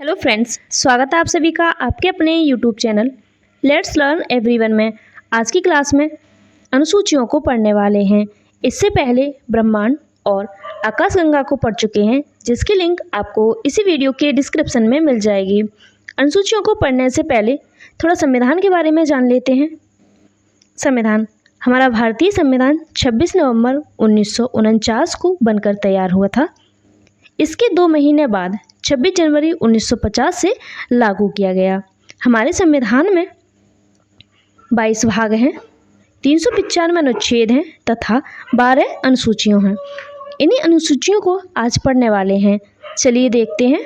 Hello friends, स्वागत है आप सभी का आपके अपने YouTube channel let's learn everyone में। आज की क्लास में अनुसूचियों को पढ़ने वाले हैं। इससे पहले ब्रह्मांड और आकाशगंगा को पढ़ चुके हैं, जिसकी लिंक आपको इसी वीडियो के डिस्क्रिप्शन में मिल जाएगी। अनुसूचियों को पढ़ने से पहले थोड़ा संविधान के बारे में जान लेते हैं। संविधान हमारा भारतीय संविधान 26 नवंबर 1949 को बनकर तैयार हुआ था। इसके 2 महीने बाद 26 जनवरी 1950 से लागू किया गया। हमारे संविधान में 22 भाग हैं, 395 अनुच्छेद हैं तथा 12 अनुसूचियां हैं। इन्हीं अनुसूचियों को आज पढ़ने वाले हैं। चलिए देखते हैं।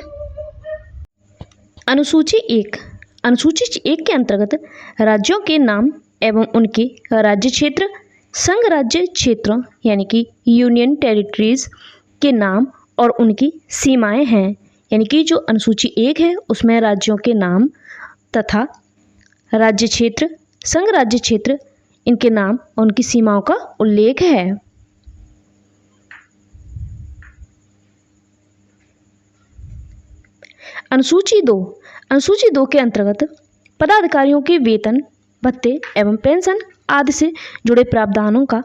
अनुसूची 1। अनुसूची 1 के अंतर्गत राज्यों के नाम एवं उनके राज्य क्षेत्र, संघ राज्य क्षेत्रों यानी कि यूनियन टेरिटरीज के नाम और उनकी सीमाएं हैं। यानी कि जो अनुसूची 1 है उसमें राज्यों के नाम तथा राज्य क्षेत्र, संघ राज्य क्षेत्र, इनके नाम और उनकी सीमाओं का उल्लेख है। अनुसूची 2। अनुसूची 2 के अंतर्गत पदाधिकारियों के वेतन, भत्ते एवं पेंशन आदि से जुड़े प्रावधानों का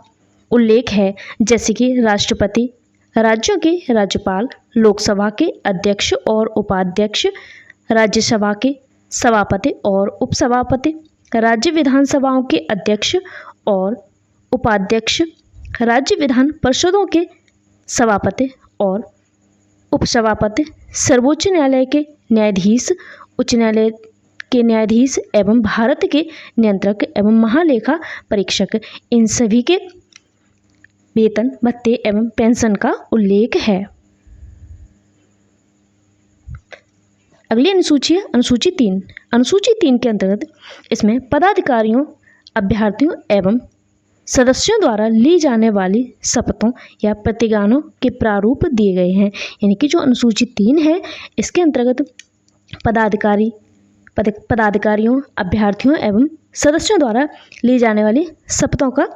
उल्लेख है, जैसे कि राष्ट्रपति, राज्यों के राज्यपाल, लोकसभा के अध्यक्ष और उपाध्यक्ष, राज्यसभा के सभापति और उपसभापति, राज्य विधानसभाओं के अध्यक्ष और उपाध्यक्ष, राज्य विधान परिषदों के सभापति और उपसभापति, सर्वोच्च न्यायालय के न्यायाधीश, उच्च न्यायालय के न्यायाधीश एवं भारत के नियंत्रक एवं महालेखा परीक्षक, इन सभी के वेतन, भत्ते एवं पेंशन का उल्लेख है। अगली अनुसूची है अनुसूची 3। अनुसूची 3 के अंतर्गत इसमें पदाधिकारियों, अभ्यर्थियों एवं सदस्यों द्वारा ली जाने वाली शपथों या प्रतिज्ञानों के प्रारूप दिए गए हैं। यानी कि जो अनुसूची 3 है इसके अंतर्गत पदाधिकारियों, अभ्यर्थियों एवं सदस्यों द्वारा ली जाने वाली शपथों का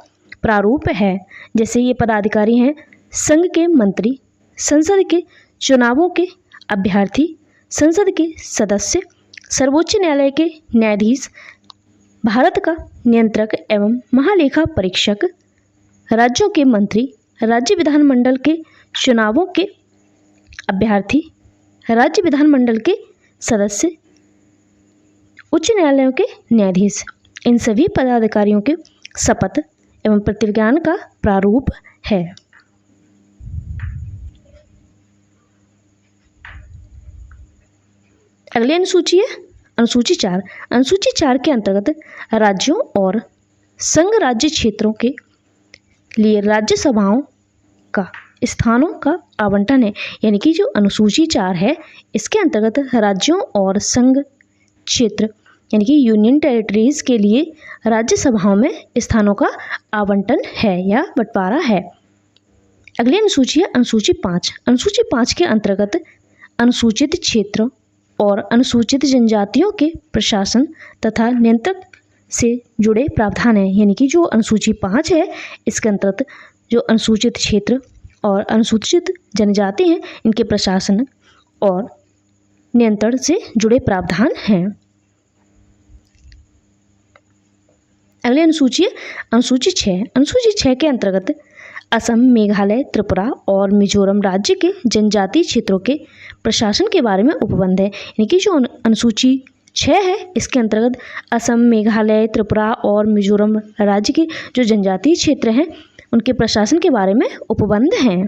प्रारूप है। जैसे ये पदाधिकारी हैं संघ के मंत्री, संसद के चुनावों के अभ्यर्थी, संसद के सदस्य, सर्वोच्च न्यायालय के न्यायाधीश, भारत का नियंत्रक एवं महालेखा परीक्षक, राज्यों के मंत्री, राज्य विधानमंडल के चुनावों के अभ्यर्थी, राज्य विधानमंडल के सदस्य, उच्च न्यायालयों के न्यायाधीश, इन सभी पदाधिकारियों के शपथ एवं प्रतिज्ञान का प्रारूप है। अगली अनुसूची है अनुसूची 4। अनुसूची 4 के अंतर्गत राज्यों और संघ राज्य क्षेत्रों के लिए राज्यसभाओं का स्थानों का आवंटन है। यानी कि जो अनुसूची 4 है इसके अंतर्गत राज्यों और संघ क्षेत्र यानी कि यूनियन टेरिटरीज के लिए राज्यसभाओं में स्थानों का आवंटन है या बंटवारा है। अगली अनुसूची है अनुसूची 5। अनुसूची 5 के अंतर्गत अनुसूचित क्षेत्रों और अनुसूचित जनजातियों के प्रशासन तथा नियंत्रण से जुड़े प्रावधान हैं। यानी कि जो अनुसूची 5 है इसके अंतर्गत जो अनुसूचित क्षेत्र और अनुसूचित जनजाति हैं इनके प्रशासन और नियंत्रण से जुड़े प्रावधान हैं। अगली अनुसूची है अनुसूची 6। अनुसूची 6 के अंतर्गत असम, मेघालय, त्रिपुरा और मिजोरम राज्य के जनजातीय क्षेत्रों के प्रशासन के बारे में उपबंध है। यानी कि जो अनुसूची 6 है इसके अंतर्गत असम, मेघालय, त्रिपुरा और मिजोरम राज्य के जो जनजातीय क्षेत्र हैं उनके प्रशासन के बारे में उपबंध हैं।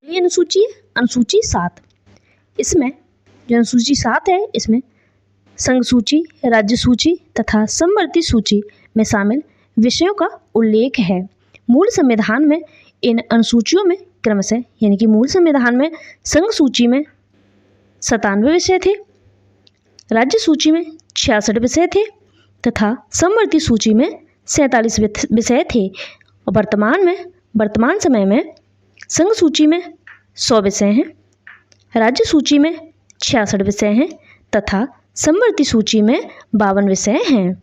अगली अनुसूची है अनुसूची 7। इसमें जो अनुसूची 7 है इसमें संघ सूची, राज्य सूची तथा समवर्ती सूची में शामिल विषयों का उल्लेख है। मूल संविधान में इन अनुसूचियों में क्रमशः यानी कि मूल संविधान में संघ सूची में 97 विषय थे, राज्य सूची में 66 विषय थे तथा समवर्ती सूची में 47 विषय थे। और वर्तमान समय में संघ सूची में 100 विषय हैं, राज्य सूची में 66 विषय हैं तथा समवर्ती सूची में 52 विषय हैं।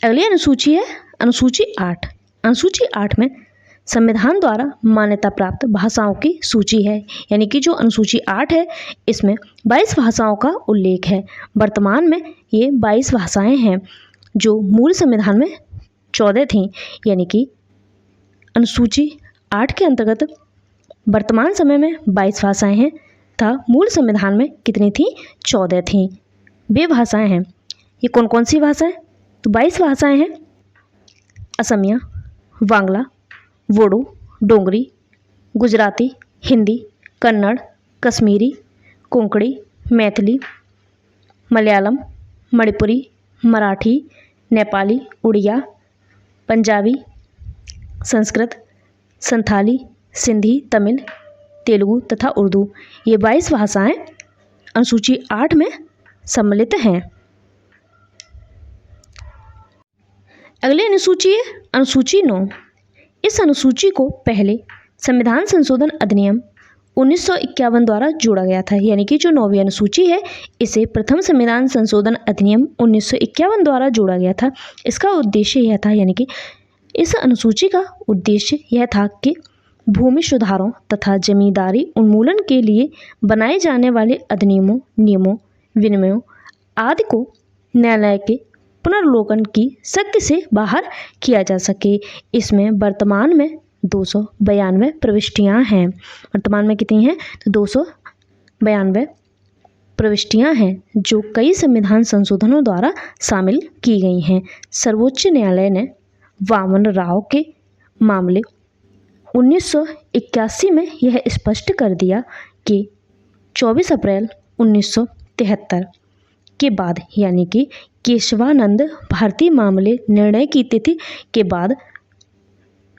अगली अनुसूची है अनुसूची 8। अनुसूची 8 में संविधान द्वारा मान्यता प्राप्त भाषाओं की सूची है, यानी कि जो अनुसूची 8 है इसमें 22 भाषाओं का उल्लेख है। वर्तमान में ये 22 भाषाएं हैं जो मूल संविधान में 14 थीं, यानी कि अनुसूची 8 के अंतर्गत वर्तमान समय में 22 भाषाएं हैं तथा मूल संविधान में कितनी थीं? 14 थीं। वे भाषाएं हैं, ये कौन कौन सी भाषाएं? तो 22 भाषाएं हैं असमिया, बांग्ला, बोडो, डोगरी, गुजराती, हिंदी, कन्नड़, कश्मीरी, कोंकणी, मैथिली, मलयालम, मणिपुरी, मराठी, नेपाली, उड़िया, पंजाबी, संस्कृत, संथाली, सिंधी, तमिल, तेलुगु तथा उर्दू। ये 22 भाषाएं अनुसूची 8 में सम्मिलित हैं। अगली अनुसूची है अनुसूची 9। इस अनुसूची को पहले संविधान संशोधन अधिनियम 1951 द्वारा जोड़ा गया था, यानी कि जो 9वीं अनुसूची है इसे प्रथम संविधान संशोधन अधिनियम 1951 द्वारा जोड़ा गया था। इसका उद्देश्य यह था, यानी कि इस अनुसूची का उद्देश्य यह था कि भूमि सुधारों तथा जमींदारी उन्मूलन के लिए बनाए जाने वाले अधिनियमों, नियमों, विनियमों आदि को न्यायालय के पुनर्लोकन की शक्ति से बाहर किया जा सके। इसमें वर्तमान में 292 प्रविष्टियां हैं। वर्तमान में कितनी हैं? तो 292 प्रविष्टियां हैं जो कई संविधान संशोधनों द्वारा शामिल की गई हैं। सर्वोच्च न्यायालय ने वामन राव के मामले 1981 में यह स्पष्ट कर दिया कि 24 अप्रैल 1973 के बाद, यानी कि केशवानंद भारतीय मामले निर्णय की तिथि के बाद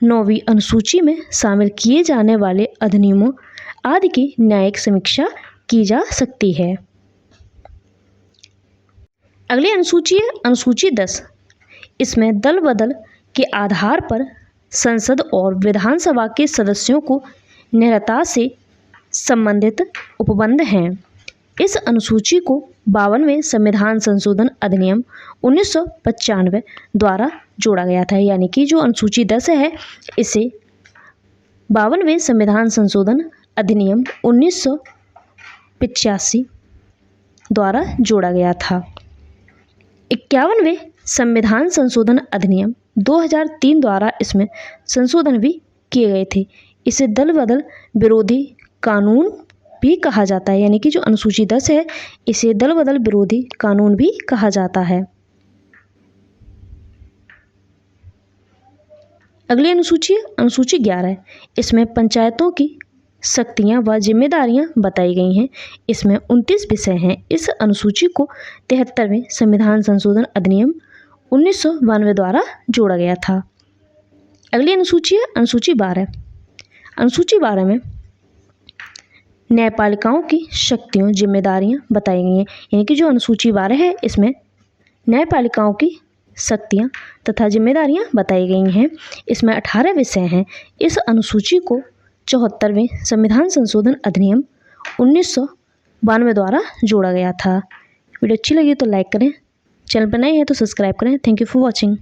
9वीं अनुसूची में शामिल किए जाने वाले अधिनियमों आदि की न्यायिक समीक्षा की जा सकती है। अगली अनुसूची है अनुसूची 10। इसमें दल बदल के आधार पर संसद और विधानसभा के सदस्यों को निरता से संबंधित उपबंध हैं। इस अनुसूची को 52वें संविधान संशोधन अधिनियम 1995 द्वारा जोड़ा गया था, यानी कि जो अनुसूची 10 है इसे 52वें संविधान संशोधन अधिनियम 1985 द्वारा जोड़ा गया था। 51वें संविधान संशोधन अधिनियम 2003 द्वारा इसमें संशोधन भी किए गए थे। इसे दल बदल विरोधी कानून भी कहा जाता है, यानी कि जो अनुसूची 10 है इसे दल बदल विरोधी कानून भी कहा जाता है। अगली अनुसूची अनुसूची 11। इसमें पंचायतों की शक्तियां व जिम्मेदारियां बताई गई हैं। इसमें 29 विषय हैं। इस अनुसूची को 73वें संविधान संशोधन अधिनियम 1992 द्वारा जोड़ा गया था। अगली अनुसूची है अनुसूची 12। अनुसूची 12 में न्यायपालिकाओं की शक्तियों जिम्मेदारियां बताई गई हैं, यानी कि जो अनुसूची 12 है इसमें न्यायपालिकाओं की शक्तियां तथा जिम्मेदारियां बताई गई हैं। इसमें 18 विषय हैं। इस अनुसूची को 74वें संविधान संशोधन अधिनियम 1992 द्वारा जोड़ा गया था। वीडियो अच्छी लगी तो लाइक करें, चैनल पर नए हैं तो सब्सक्राइब करें। Thank you for watching.